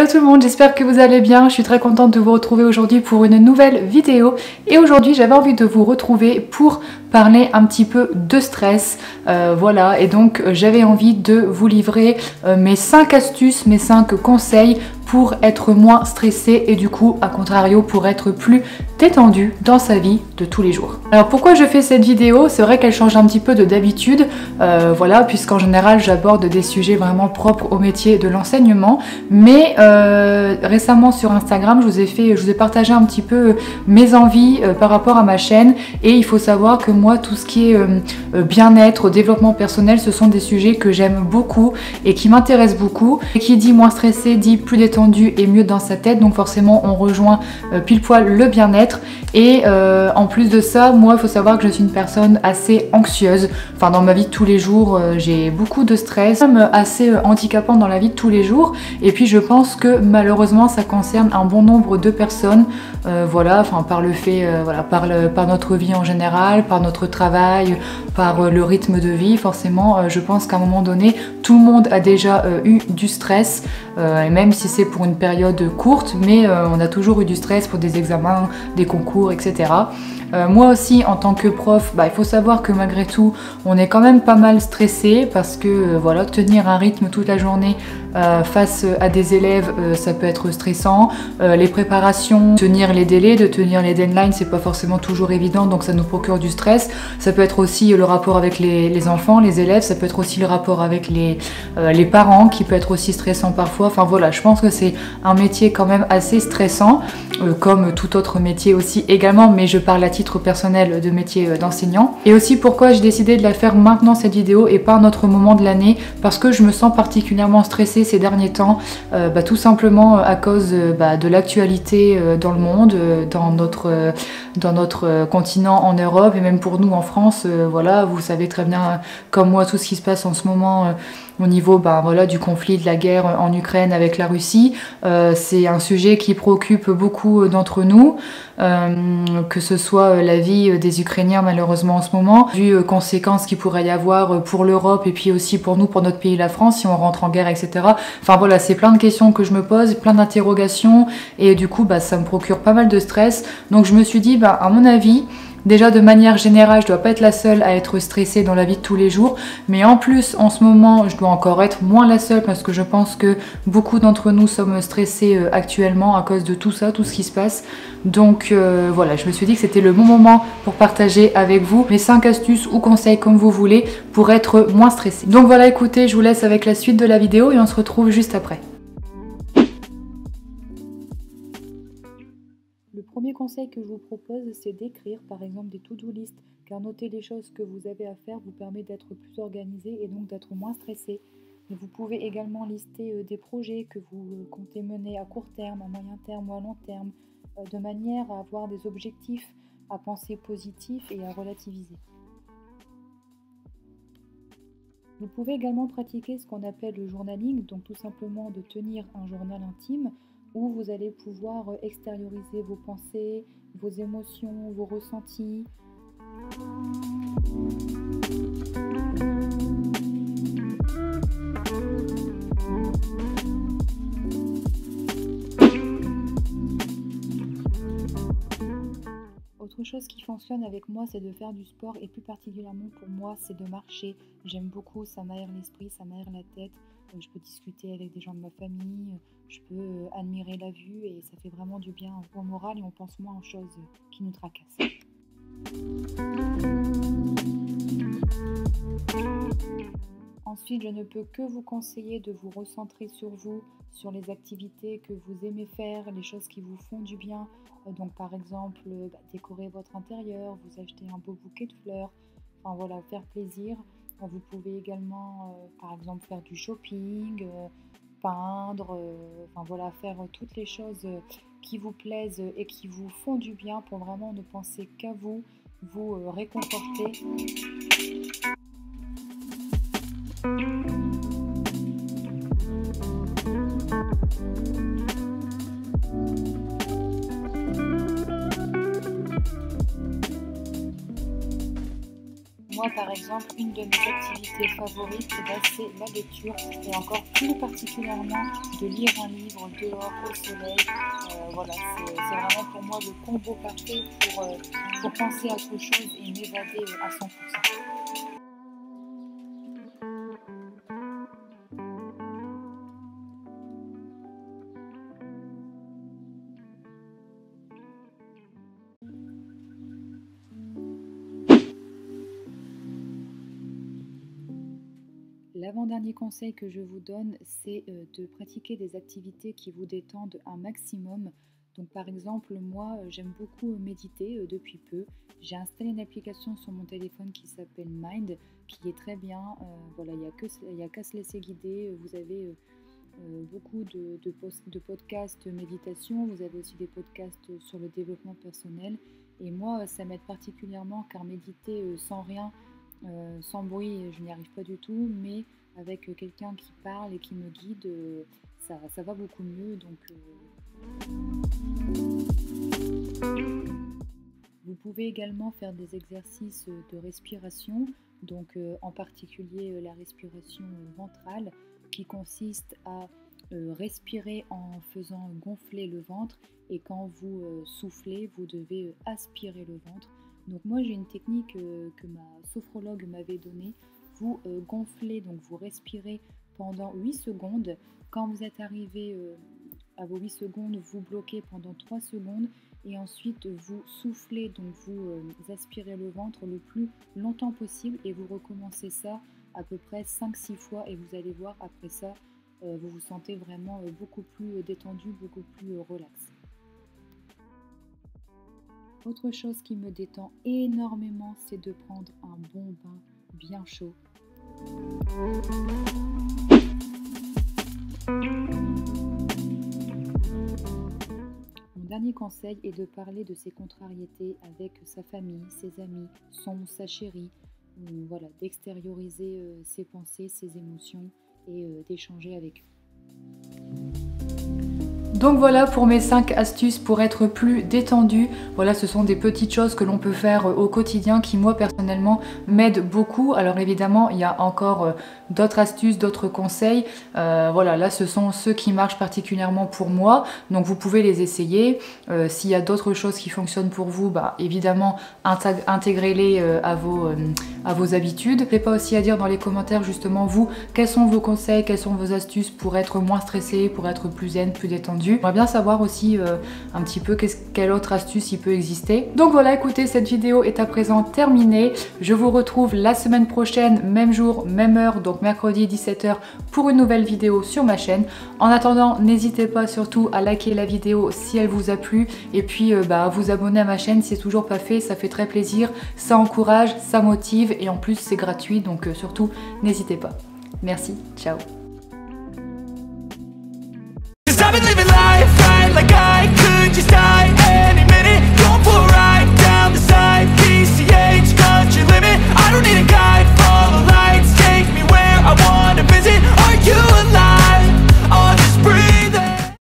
Hello tout le monde, j'espère que vous allez bien. Je suis très contente de vous retrouver aujourd'hui pour une nouvelle vidéo. Et aujourd'hui, j'avais envie de vous retrouver pour parler un petit peu de stress. Voilà, et donc j'avais envie de vous livrer mes 5 astuces, mes 5 conseils pour être moins stressé et du coup, à contrario, pour être plus détendu dans sa vie de tous les jours. Alors pourquoi je fais cette vidéo? C'est vrai qu'elle change un petit peu de d'habitude, voilà, puisqu'en général j'aborde des sujets vraiment propres au métier de l'enseignement, mais récemment sur Instagram je vous ai partagé un petit peu mes envies par rapport à ma chaîne, et il faut savoir que moi tout ce qui est bien-être, développement personnel, ce sont des sujets que j'aime beaucoup et qui m'intéressent beaucoup, et qui dit moins stressé dit plus détendu et mieux dans sa tête, donc forcément on rejoint pile poil le bien-être. Et en plus de ça, moi il faut savoir que je suis une personne assez anxieuse, enfin dans ma vie de tous les jours j'ai beaucoup de stress, même assez handicapant dans la vie de tous les jours, et puis je pense que malheureusement ça concerne un bon nombre de personnes, voilà, enfin par le fait, voilà, par notre vie en général, par notre travail, par le rythme de vie, forcément je pense qu'à un moment donné tout le monde a déjà eu du stress, et même si c'est pour une période courte, mais on a toujours eu du stress pour des examens, des concours, etc. Moi aussi en tant que prof, il faut savoir que malgré tout on est quand même pas mal stressé, parce que voilà, tenir un rythme toute la journée face à des élèves, ça peut être stressant. Les préparations, tenir les délais, de tenir les deadlines, c'est pas forcément toujours évident, donc ça nous procure du stress. Ça peut être aussi le rapport avec les enfants, les élèves, ça peut être aussi le rapport avec les parents qui peut être aussi stressant parfois. Enfin voilà, je pense que c'est un métier quand même assez stressant, comme tout autre métier aussi également, mais je parle à titre personnel de métier d'enseignant. Et aussi pourquoi j'ai décidé de la faire maintenant cette vidéo et pas un autre moment de l'année, parce que je me sens particulièrement stressée ces derniers temps, tout simplement à cause de l'actualité dans le monde, dans notre continent en Europe, et même pour nous en France. Voilà, vous savez très bien comme moi tout ce qui se passe en ce moment au niveau voilà, du conflit, de la guerre en Ukraine avec la Russie. C'est un sujet qui préoccupe beaucoup d'entre nous, que ce soit la vie des Ukrainiens malheureusement en ce moment, vu conséquences qu'il pourrait y avoir pour l'Europe et puis aussi pour nous, pour notre pays la France, si on rentre en guerre, etc. Enfin voilà, c'est plein de questions que je me pose, plein d'interrogations, et du coup ça me procure pas mal de stress. Donc je me suis dit, à mon avis, déjà de manière générale, je dois pas être la seule à être stressée dans la vie de tous les jours, mais en plus en ce moment je dois encore être moins la seule, parce que je pense que beaucoup d'entre nous sommes stressés actuellement à cause de tout ça, tout ce qui se passe. Donc voilà, je me suis dit que c'était le bon moment pour partager avec vous mes 5 astuces ou conseils comme vous voulez pour être moins stressé. Donc voilà, écoutez, je vous laisse avec la suite de la vidéo et on se retrouve juste après. Le premier conseil que je vous propose, c'est d'écrire par exemple des to-do list, car noter les choses que vous avez à faire vous permet d'être plus organisé et donc d'être moins stressé. Et vous pouvez également lister des projets que vous comptez mener à court terme, à moyen terme ou à long terme, de manière à avoir des objectifs, à penser positif et à relativiser. Vous pouvez également pratiquer ce qu'on appelle le journaling, donc tout simplement de tenir un journal intime, où vous allez pouvoir extérioriser vos pensées, vos émotions, vos ressentis. Autre chose qui fonctionne avec moi, c'est de faire du sport, et plus particulièrement pour moi, c'est de marcher. J'aime beaucoup, ça m'aère l'esprit, ça m'aère la tête. Je peux discuter avec des gens de ma famille, je peux admirer la vue, et ça fait vraiment du bien au moral et on pense moins aux choses qui nous tracassent. Ensuite, je ne peux que vous conseiller de vous recentrer sur vous, sur les activités que vous aimez faire, les choses qui vous font du bien. Donc par exemple, décorer votre intérieur, vous acheter un beau bouquet de fleurs, enfin voilà, faire plaisir. Vous pouvez également, par exemple, faire du shopping, peindre, enfin voilà, faire toutes les choses qui vous plaisent et qui vous font du bien, pour vraiment ne penser qu'à vous, vous réconforter. Moi, par exemple, une de mes activités favorites, c'est la lecture et encore plus particulièrement de lire un livre dehors au soleil. Voilà, c'est vraiment pour moi le combo parfait pour penser à autre chose et m'évader à 100%. L'avant-dernier conseil que je vous donne, c'est de pratiquer des activités qui vous détendent un maximum. Donc par exemple, moi j'aime beaucoup méditer depuis peu. J'ai installé une application sur mon téléphone qui s'appelle Mind, qui est très bien. Voilà, il n'y a qu'à se laisser guider. Vous avez beaucoup de podcasts méditation, vous avez aussi des podcasts sur le développement personnel. Et moi, ça m'aide particulièrement car méditer sans rien, sans bruit, je n'y arrive pas du tout, mais avec quelqu'un qui parle et qui me guide, ça va beaucoup mieux. Vous pouvez également faire des exercices de respiration, donc en particulier la respiration ventrale, qui consiste à respirer en faisant gonfler le ventre, et quand vous soufflez, vous devez aspirer le ventre. Donc moi j'ai une technique que ma sophrologue m'avait donnée. Vous gonflez, donc vous respirez pendant 8 secondes. Quand vous êtes arrivé à vos 8 secondes, vous bloquez pendant 3 secondes et ensuite vous soufflez, donc vous aspirez le ventre le plus longtemps possible et vous recommencez ça à peu près 5-6 fois et vous allez voir après ça, vous vous sentez vraiment beaucoup plus détendu, beaucoup plus relax. Autre chose qui me détend énormément, c'est de prendre un bon bain bien chaud. Mon dernier conseil est de parler de ses contrariétés avec sa famille, ses amis, sa chérie. Voilà, d'extérioriser ses pensées, ses émotions et d'échanger avec eux. Donc voilà pour mes 5 astuces pour être plus détendu. Voilà, ce sont des petites choses que l'on peut faire au quotidien qui moi personnellement m'aident beaucoup. Alors évidemment il y a encore d'autres astuces, d'autres conseils. Voilà, là ce sont ceux qui marchent particulièrement pour moi. Donc vous pouvez les essayer. S'il y a d'autres choses qui fonctionnent pour vous, bah évidemment intégrez-les à vos habitudes. N'hésitez pas aussi à dire dans les commentaires justement vous, quels sont vos conseils, quelles sont vos astuces pour être moins stressé, pour être plus zen, plus détendu. J'aimerais bien savoir aussi un petit peu quelle autre astuce il peut exister. Donc voilà, écoutez, cette vidéo est à présent terminée. Je vous retrouve la semaine prochaine, même jour, même heure, donc mercredi 17 h pour une nouvelle vidéo sur ma chaîne. En attendant, n'hésitez pas surtout à liker la vidéo si elle vous a plu et puis à vous abonner à ma chaîne si c'est toujours pas fait, ça fait très plaisir, ça encourage, ça motive et en plus c'est gratuit, donc surtout n'hésitez pas. Merci, ciao.